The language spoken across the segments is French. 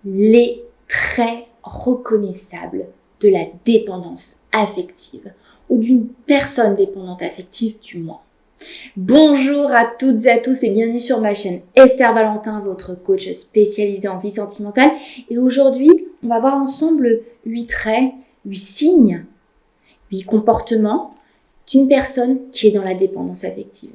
les traits reconnaissables de la dépendance affective ou d'une personne dépendante affective du moins. Bonjour à toutes et à tous et bienvenue sur ma chaîne Esther Valentin, votre coach spécialisé en vie sentimentale. Et aujourd'hui, on va voir ensemble 8 traits, 8 signes, 8 comportements d'une personne qui est dans la dépendance affective.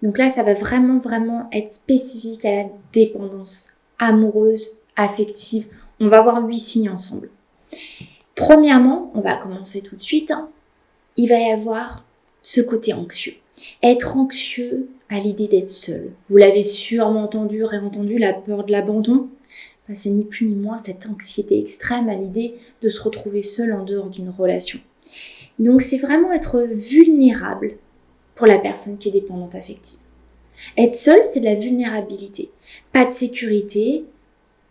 Donc là, ça va vraiment être spécifique à la dépendance amoureuse, affective. On va voir 8 signes ensemble. Premièrement, on va commencer tout de suite. Il va y avoir ce côté anxieux. Être anxieux à l'idée d'être seul. Vous l'avez sûrement entendu, réentendu, la peur de l'abandon. C'est ni plus ni moins cette anxiété extrême à l'idée de se retrouver seul en dehors d'une relation. Donc c'est vraiment être vulnérable pour la personne qui est dépendante affective. Être seul, c'est de la vulnérabilité. Pas de sécurité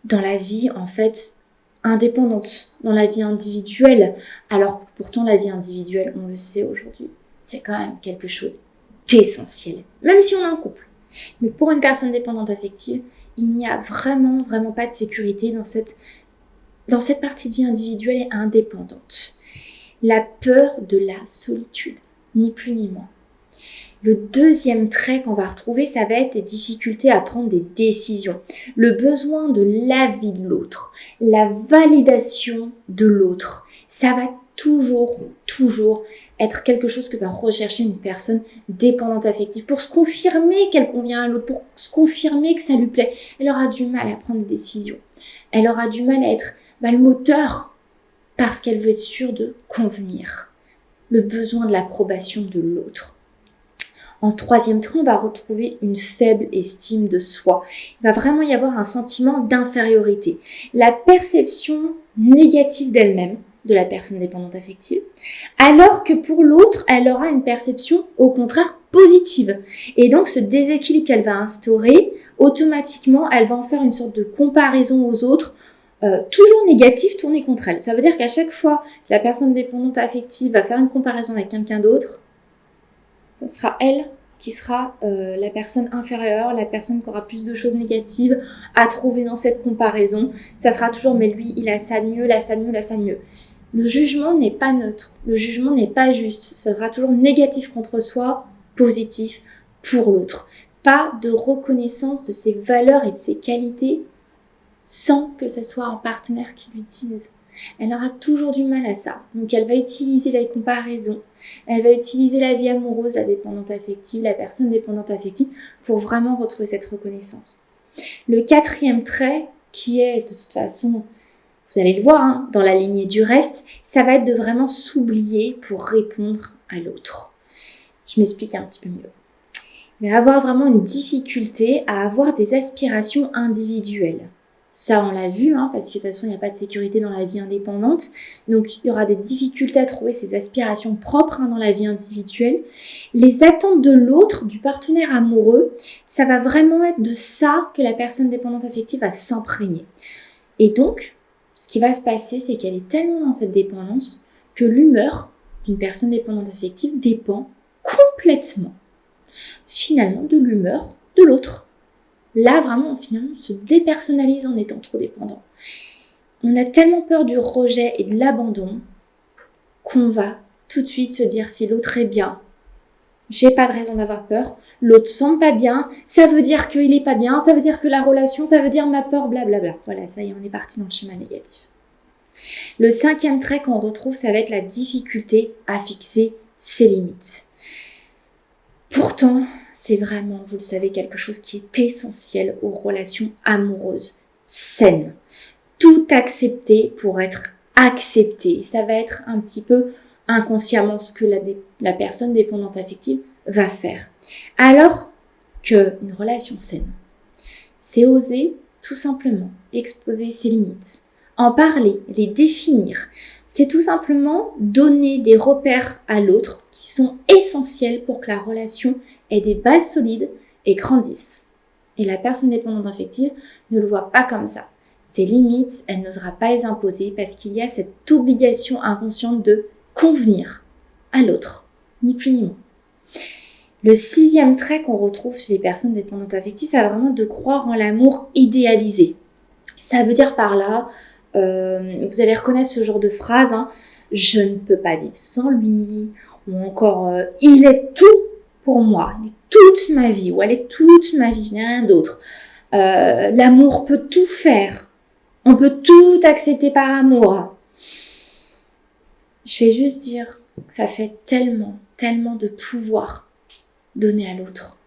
dans la vie, en fait, indépendante, dans la vie individuelle. Alors, pourtant, la vie individuelle, on le sait aujourd'hui, c'est quand même quelque chose d'essentiel. Même si on est en couple. Mais pour une personne dépendante affective, il n'y a vraiment pas de sécurité dans cette partie de vie individuelle et indépendante. La peur de la solitude, ni plus ni moins. Le deuxième trait qu'on va retrouver, ça va être les difficultés à prendre des décisions. Le besoin de l'avis de l'autre, la validation de l'autre. Ça va toujours être quelque chose que va rechercher une personne dépendante affective pour se confirmer qu'elle convient à l'autre, pour se confirmer que ça lui plaît. Elle aura du mal à prendre des décisions. Elle aura du mal à être le moteur parce qu'elle veut être sûre de convenir. Le besoin de l'approbation de l'autre. En troisième trait, on va retrouver une faible estime de soi. Il va vraiment y avoir un sentiment d'infériorité. La perception négative d'elle-même, de la personne dépendante affective, alors que pour l'autre, elle aura une perception au contraire positive. Et donc ce déséquilibre qu'elle va instaurer, automatiquement, elle va en faire une sorte de comparaison aux autres, toujours négative, tournée contre elle. Ça veut dire qu'à chaque fois que la personne dépendante affective va faire une comparaison avec quelqu'un d'autre, ce sera elle qui sera la personne inférieure, la personne qui aura plus de choses négatives à trouver dans cette comparaison. Ça sera toujours, mais lui, il a ça de mieux, il a ça de mieux, il a ça de mieux. Le jugement n'est pas neutre, le jugement n'est pas juste. Ça sera toujours négatif contre soi, positif pour l'autre. Pas de reconnaissance de ses valeurs et de ses qualités sans que ce soit un partenaire qui lui dise. Elle aura toujours du mal à ça. Donc elle va utiliser les comparaisons, elle va utiliser la vie amoureuse, la dépendante affective, la personne dépendante affective pour vraiment retrouver cette reconnaissance. Le quatrième trait qui est de toute façon, vous allez le voir dans la lignée du reste, ça va être de vraiment s'oublier pour répondre à l'autre. Je m'explique un petit peu mieux. Il va avoir vraiment une difficulté à avoir des aspirations individuelles. Ça, on l'a vu, parce que de toute façon, il n'y a pas de sécurité dans la vie indépendante. Donc, il y aura des difficultés à trouver ses aspirations propres dans la vie individuelle. Les attentes de l'autre, du partenaire amoureux, ça va vraiment être de ça que la personne dépendante affective va s'imprégner. Et donc, ce qui va se passer, c'est qu'elle est tellement dans cette dépendance que l'humeur d'une personne dépendante affective dépend complètement, finalement, de l'humeur de l'autre. Là, vraiment, finalement, on se dépersonnalise en étant trop dépendant. On a tellement peur du rejet et de l'abandon qu'on va tout de suite se dire si l'autre est bien, j'ai pas de raison d'avoir peur, l'autre semble pas bien, ça veut dire qu'il est pas bien, ça veut dire que la relation, ça veut dire ma peur, blablabla. Voilà, ça y est, on est parti dans le schéma négatif. Le cinquième trait qu'on retrouve, ça va être la difficulté à fixer ses limites. Pourtant, c'est vraiment, vous le savez, quelque chose qui est essentiel aux relations amoureuses saines. Tout accepter pour être accepté. Ça va être un petit peu inconsciemment ce que la personne dépendante affective va faire. Alors qu'une relation saine, c'est oser tout simplement exposer ses limites, en parler, les définir. C'est tout simplement donner des repères à l'autre qui sont essentiels pour que la relation ait des bases solides et grandisse. Et la personne dépendante affective ne le voit pas comme ça. Ses limites, elle n'osera pas les imposer parce qu'il y a cette obligation inconsciente de convenir à l'autre, ni plus ni moins. Le sixième trait qu'on retrouve chez les personnes dépendantes affectives, c'est vraiment de croire en l'amour idéalisé. Ça veut dire par là, vous allez reconnaître ce genre de phrase, hein, je ne peux pas vivre sans lui, ou encore il est tout pour moi, il est toute ma vie, ou elle est toute ma vie, je n'ai rien d'autre. L'amour peut tout faire, on peut tout accepter par amour. Je vais juste dire que ça fait tellement, tellement de pouvoir donné à l'autre.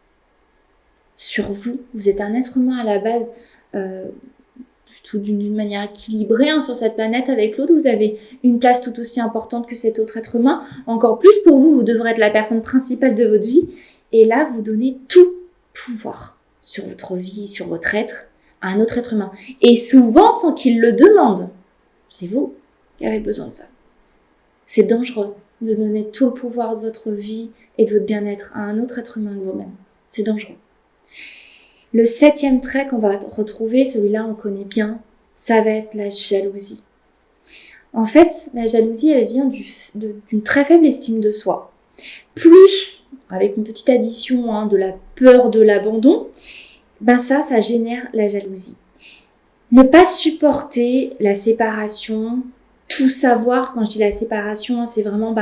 Sur vous, vous êtes un être humain à la base, plutôt d'une manière équilibrée sur cette planète avec l'autre. Vous avez une place tout aussi importante que cet autre être humain. Encore plus pour vous, vous devrez être la personne principale de votre vie. Et là, vous donnez tout pouvoir sur votre vie, sur votre être, à un autre être humain. Et souvent sans qu'il le demande. C'est vous qui avez besoin de ça. C'est dangereux de donner tout le pouvoir de votre vie et de votre bien-être à un autre être humain que vous-même. C'est dangereux. Le 7e trait qu'on va retrouver, celui-là on connaît bien, ça va être la jalousie. En fait, la jalousie, elle vient d'une très faible estime de soi. Plus, avec une petite addition de la peur de l'abandon, ça génère la jalousie. Ne pas supporter la séparation, tout savoir, quand je dis la séparation, c'est vraiment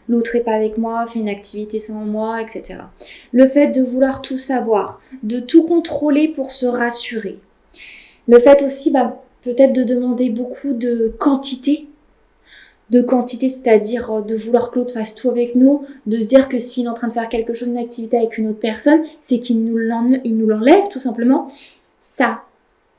l'autre n'est pas avec moi, fait une activité sans moi, etc. Le fait de vouloir tout savoir, de tout contrôler pour se rassurer. Le fait aussi peut-être de demander beaucoup de quantité, c'est-à-dire de vouloir que l'autre fasse tout avec nous, de se dire que s'il est en train de faire quelque chose, une activité avec une autre personne, c'est qu'il nous l'enlève tout simplement. Ça,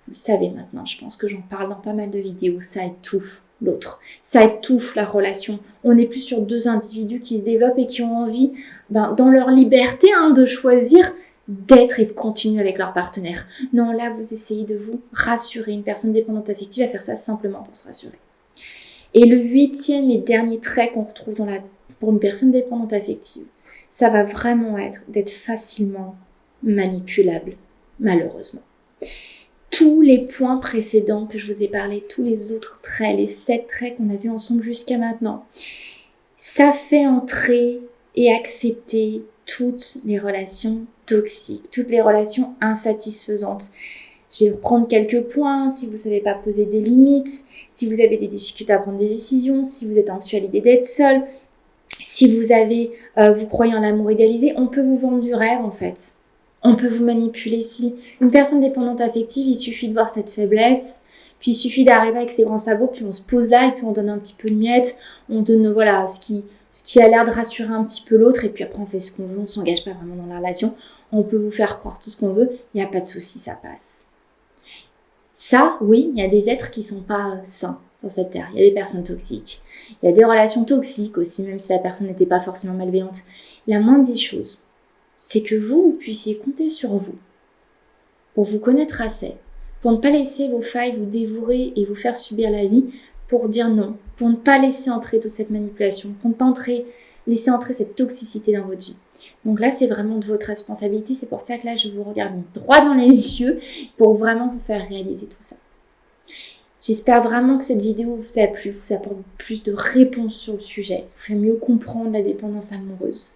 vous le savez maintenant, je pense que j'en parle dans pas mal de vidéos, ça étouffe l'autre. Ça étouffe la relation. On n'est plus sur deux individus qui se développent et qui ont envie, dans leur liberté, de choisir d'être et de continuer avec leur partenaire. Non, là, vous essayez de vous rassurer. Une personne dépendante affective va faire ça simplement pour se rassurer. Et le 8e et dernier trait qu'on retrouve pour une personne dépendante affective, ça va vraiment être d'être facilement manipulable, malheureusement. Tous les points précédents que je vous ai parlé, tous les autres traits, les 7 traits qu'on a vus ensemble jusqu'à maintenant, ça fait entrer et accepter toutes les relations toxiques, toutes les relations insatisfaisantes. Je vais reprendre quelques points. Si vous ne savez pas poser des limites, si vous avez des difficultés à prendre des décisions, si vous êtes anxieux à l'idée d'être seul, si vous croyez en l'amour idéalisé, on peut vous vendre du rêve en fait. On peut vous manipuler. Si une personne dépendante affective, il suffit de voir cette faiblesse, puis il suffit d'arriver avec ses grands sabots, puis on se pose là et puis on donne un petit peu de miettes, on donne ce qui a l'air de rassurer un petit peu l'autre, et puis après on fait ce qu'on veut, on ne s'engage pas vraiment dans la relation. On peut vous faire croire tout ce qu'on veut, il n'y a pas de souci, ça passe. Ça, oui, il y a des êtres qui ne sont pas sains sur cette terre. Il y a des personnes toxiques. Il y a des relations toxiques aussi, même si la personne n'était pas forcément malveillante. La moindre des choses, c'est que vous puissiez compter sur vous pour vous connaître assez, pour ne pas laisser vos failles vous dévorer et vous faire subir la vie, pour dire non, pour ne pas laisser entrer toute cette manipulation, pour ne pas laisser entrer cette toxicité dans votre vie. Donc là, c'est vraiment de votre responsabilité. C'est pour ça que là, je vous regarde droit dans les yeux pour vraiment vous faire réaliser tout ça. J'espère vraiment que cette vidéo vous a plu, vous apporte plus de réponses sur le sujet, vous fait mieux comprendre la dépendance amoureuse.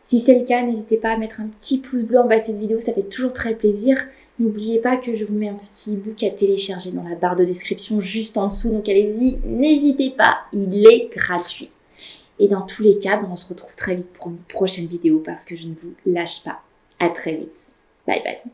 Si c'est le cas, n'hésitez pas à mettre un petit pouce bleu en bas de cette vidéo, ça fait toujours très plaisir. N'oubliez pas que je vous mets un petit e-book à télécharger dans la barre de description juste en dessous, donc allez-y, n'hésitez pas, il est gratuit. Et dans tous les cas, on se retrouve très vite pour une prochaine vidéo parce que je ne vous lâche pas. À très vite. Bye bye.